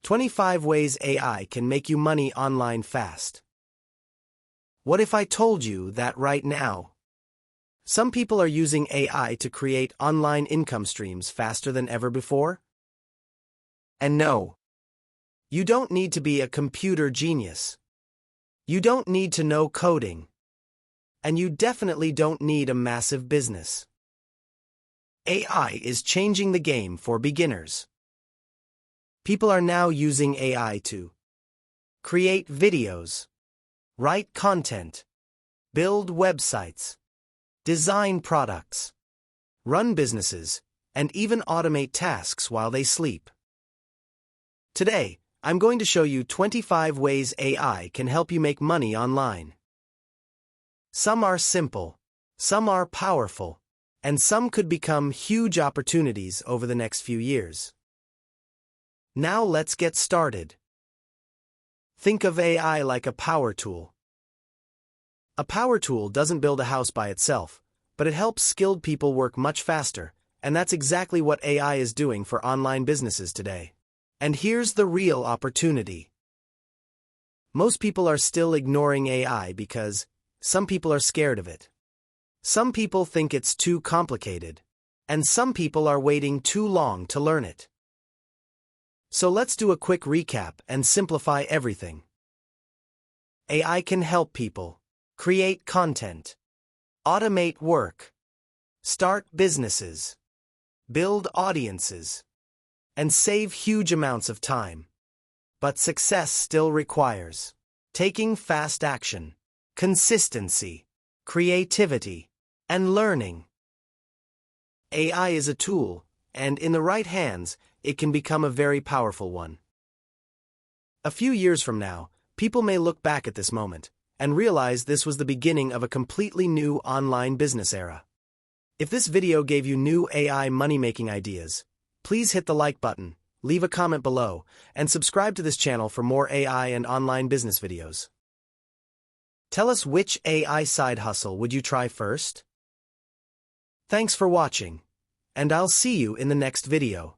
25 ways AI can make you money online fast. What if I told you that right now? Some people are using AI to create online income streams faster than ever before? And no, you don't need to be a computer genius. You don't need to know coding. And you definitely don't need a massive business. AI is changing the game for beginners. People are now using AI to create videos, write content, build websites, design products, run businesses, and even automate tasks while they sleep. Today, I'm going to show you 25 ways AI can help you make money online. Some are simple, some are powerful, and some could become huge opportunities over the next few years. Now let's get started. Think of AI like a power tool. A power tool doesn't build a house by itself, but it helps skilled people work much faster, and that's exactly what AI is doing for online businesses today. And here's the real opportunity. Most people are still ignoring AI because some people are scared of it. Some people think it's too complicated, and some people are waiting too long to learn it. So let's do a quick recap and simplify everything. AI can help people create content, automate work, start businesses, build audiences, and save huge amounts of time. But success still requires taking fast action, consistency, creativity, and learning. AI is a tool, and in the right hands, it can become a very powerful one. A few years from now, people may look back at this moment and realize this was the beginning of a completely new online business era. If this video gave you new AI money-making ideas, please hit the like button, leave a comment below, and subscribe to this channel for more AI and online business videos. Tell us which AI side hustle would you try first? Thanks for watching, and I'll see you in the next video.